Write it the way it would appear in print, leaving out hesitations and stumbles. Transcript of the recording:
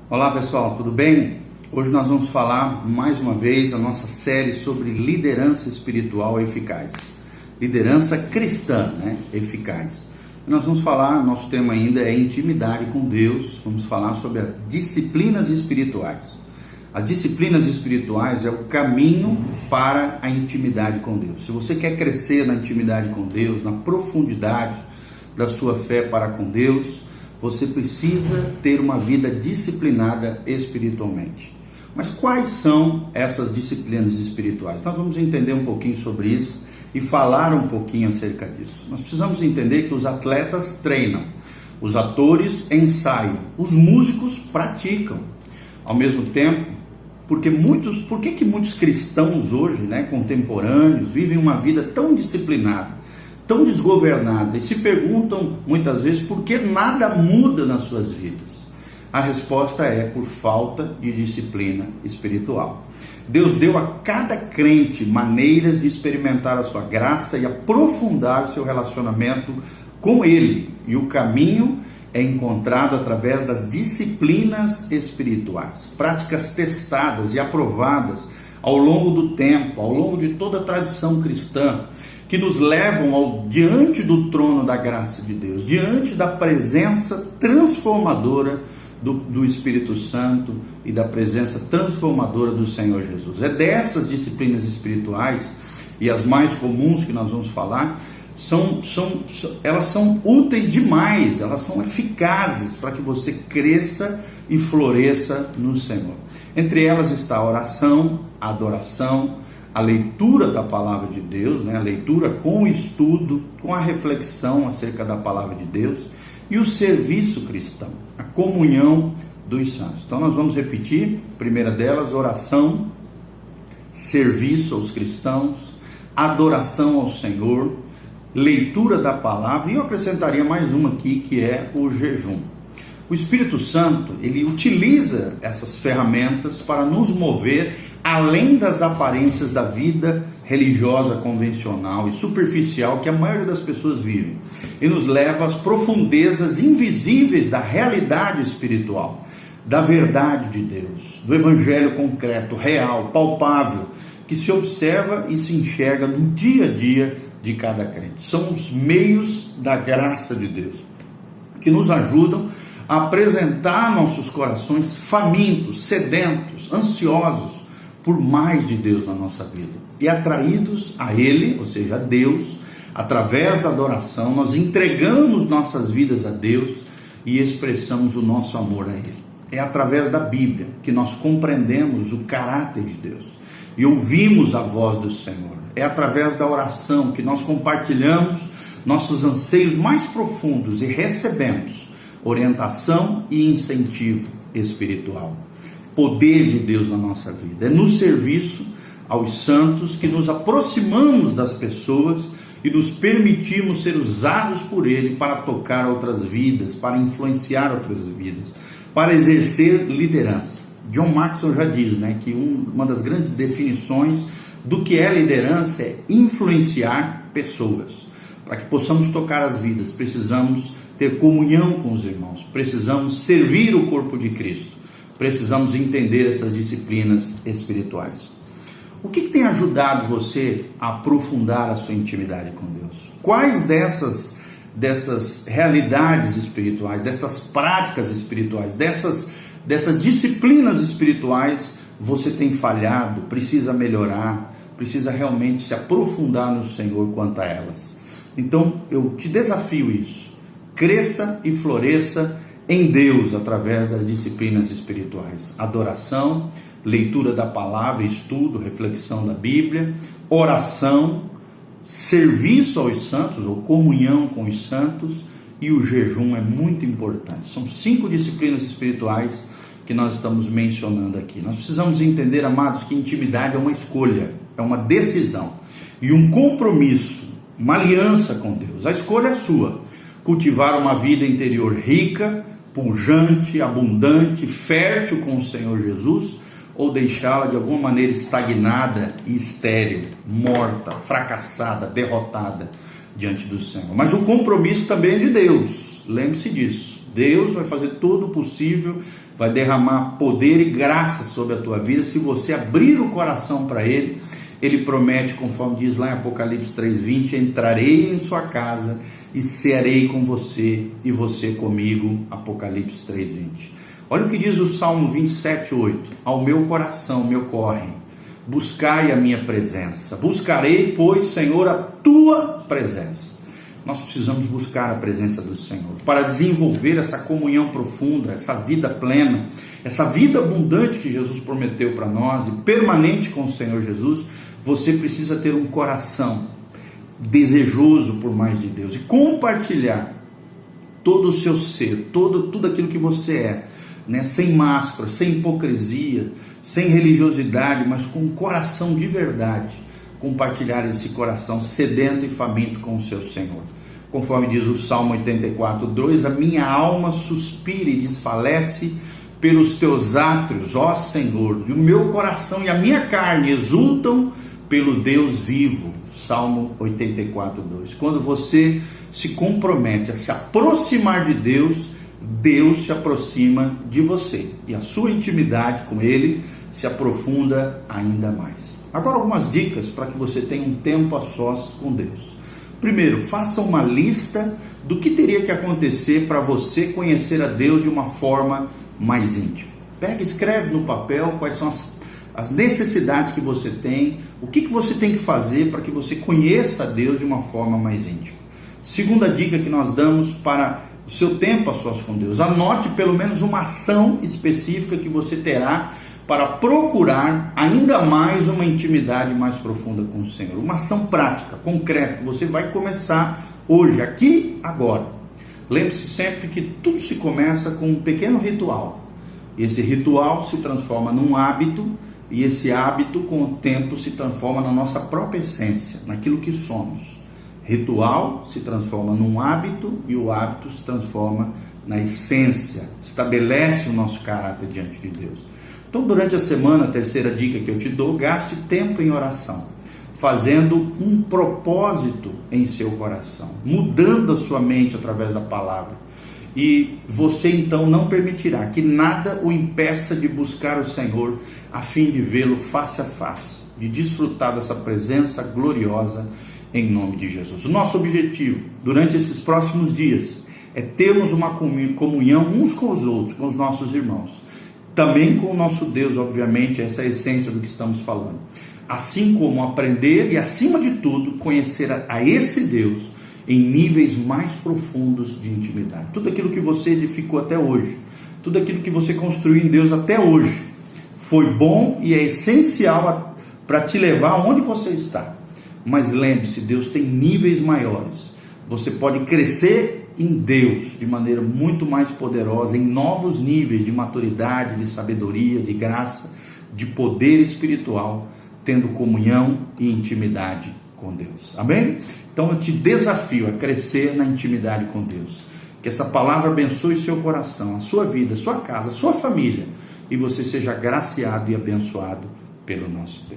Olá pessoal, tudo bem? Hoje nós vamos falar mais uma vez a nossa série sobre liderança espiritual eficaz. Liderança cristã, eficaz. Nós vamos falar, nosso tema ainda é intimidade com Deus. Vamos falar sobre as disciplinas espirituais. As disciplinas espirituais é o caminho para a intimidade com Deus. Se você quer crescer na intimidade com Deus, na profundidade da sua fé para com Deus, você precisa ter uma vida disciplinada espiritualmente. Mas quais são essas disciplinas espirituais? Nós vamos entender um pouquinho sobre isso e falar um pouquinho acerca disso. Nós precisamos entender que os atletas treinam, os atores ensaiam, os músicos praticam. Ao mesmo tempo, por que muitos cristãos hoje, contemporâneos, vivem uma vida tão disciplinada, tão desgovernada, e se perguntam muitas vezes por que nada muda nas suas vidas? A resposta é por falta de disciplina espiritual. Deus deu a cada crente maneiras de experimentar a sua graça e aprofundar seu relacionamento com Ele, e o caminho é encontrado através das disciplinas espirituais, práticas testadas e aprovadas ao longo do tempo, ao longo de toda a tradição cristã, que nos levam diante do trono da graça de Deus, diante da presença transformadora do Espírito Santo e da presença transformadora do Senhor Jesus. É dessas disciplinas espirituais, e as mais comuns que nós vamos falar, elas são úteis demais, elas são eficazes para que você cresça e floresça no Senhor. Entre elas está a oração, a adoração, a leitura da palavra de Deus, a leitura com o estudo, com a reflexão acerca da palavra de Deus, e o serviço cristão, a comunhão dos santos. Então nós vamos repetir, a primeira delas, oração, serviço aos cristãos, adoração ao Senhor, leitura da palavra, e eu acrescentaria mais uma aqui, que é o jejum. O Espírito Santo, ele utiliza essas ferramentas para nos mover além das aparências da vida religiosa convencional e superficial que a maioria das pessoas vive, e nos leva às profundezas invisíveis da realidade espiritual, da verdade de Deus, do evangelho concreto, real, palpável, que se observa e se enxerga no dia a dia de cada crente. São os meios da graça de Deus que nos ajudam a apresentar nossos corações famintos, sedentos, ansiosos por mais de Deus na nossa vida, e atraídos a Ele, ou seja, a Deus. Através da adoração nós entregamos nossas vidas a Deus e expressamos o nosso amor a Ele. É através da Bíblia que nós compreendemos o caráter de Deus e ouvimos a voz do Senhor. É através da oração que nós compartilhamos nossos anseios mais profundos e recebemos orientação e incentivo espiritual. Poder de Deus na nossa vida. É no serviço aos santos que nos aproximamos das pessoas e nos permitimos ser usados por Ele para tocar outras vidas, para influenciar outras vidas, para exercer liderança. John Maxwell já diz, que uma das grandes definições do que é liderança é influenciar pessoas. Para que possamos tocar as vidas, precisamos ter comunhão com os irmãos, precisamos servir o corpo de Cristo, precisamos entender essas disciplinas espirituais. O que tem ajudado você a aprofundar a sua intimidade com Deus? Quais dessas realidades espirituais, dessas práticas espirituais, dessas disciplinas espirituais você tem falhado, precisa melhorar, precisa realmente se aprofundar no Senhor quanto a elas? Então eu te desafio isso. Cresça e floresça em Deus através das disciplinas espirituais. Adoração, leitura da palavra, estudo, reflexão da Bíblia, oração, serviço aos santos ou comunhão com os santos, e o jejum é muito importante. São 5 disciplinas espirituais que nós estamos mencionando aqui. Nós precisamos entender, amados, que intimidade é uma escolha, é uma decisão e um compromisso, uma aliança com Deus. A escolha é sua. Cultivar uma vida interior rica, pujante, abundante, fértil com o Senhor Jesus, ou deixá-la de alguma maneira estagnada e estéril, morta, fracassada, derrotada diante do Senhor. Mas o compromisso também é de Deus, lembre-se disso. Deus vai fazer todo o possível, vai derramar poder e graça sobre a tua vida. Se você abrir o coração para Ele, Ele promete, conforme diz lá em Apocalipse 3:20, entrarei em sua casa e cearei com você e você comigo. Apocalipse 3:20. Olha o que diz o Salmo 27:8. Ao meu coração me ocorre, buscai a minha presença. Buscarei, pois, Senhor, a tua presença. Nós precisamos buscar a presença do Senhor para desenvolver essa comunhão profunda, essa vida plena, essa vida abundante que Jesus prometeu para nós e permanente com o Senhor Jesus. Você precisa ter um coração desejoso por mais de Deus e compartilhar todo o seu ser, tudo aquilo que você é, né? Sem máscara, sem hipocrisia, sem religiosidade, mas com um coração de verdade. Compartilhar esse coração sedento e faminto com o seu Senhor. Conforme diz o Salmo 84:2, a minha alma suspira e desfalece pelos teus átrios, ó Senhor, e o meu coração e a minha carne exultam pelo Deus vivo. Salmo 84:2. Quando você se compromete a se aproximar de Deus, Deus se aproxima de você e a sua intimidade com Ele se aprofunda ainda mais. Agora, algumas dicas para que você tenha um tempo a sós com Deus. Primeiro, faça uma lista do que teria que acontecer para você conhecer a Deus de uma forma mais íntima. Pega, escreve no papel quais são as necessidades que você tem, o que você tem que fazer para que você conheça a Deus de uma forma mais íntima. Segunda dica que nós damos para o seu tempo a sós com Deus: anote pelo menos uma ação específica que você terá para procurar ainda mais uma intimidade mais profunda com o Senhor. Uma ação prática, concreta, que você vai começar hoje, aqui, agora. Lembre-se sempre que tudo se começa com um pequeno ritual. Esse ritual se transforma num hábito, e esse hábito, com o tempo, se transforma na nossa própria essência, naquilo que somos. Ritual se transforma num hábito, e o hábito se transforma na essência, estabelece o nosso caráter diante de Deus. Então, durante a semana, a terceira dica que eu te dou: gaste tempo em oração, fazendo um propósito em seu coração, mudando a sua mente através da palavra. E você então não permitirá que nada o impeça de buscar o Senhor, a fim de vê-lo face a face, de desfrutar dessa presença gloriosa em nome de Jesus. O nosso objetivo durante esses próximos dias é termos uma comunhão uns com os outros, com os nossos irmãos, também com o nosso Deus, obviamente. Essa é a essência do que estamos falando. Assim como aprender e, acima de tudo, conhecer a esse Deus em níveis mais profundos de intimidade. Tudo aquilo que você edificou até hoje, tudo aquilo que você construiu em Deus até hoje, foi bom e é essencial para te levar onde você está. Mas lembre-se, Deus tem níveis maiores. Você pode crescer em Deus de maneira muito mais poderosa, em novos níveis de maturidade, de sabedoria, de graça, de poder espiritual, tendo comunhão e intimidade com Deus. Amém? Então eu te desafio a crescer na intimidade com Deus. Que essa palavra abençoe seu coração, a sua vida, a sua casa, a sua família, e você seja agraciado e abençoado pelo nosso Deus.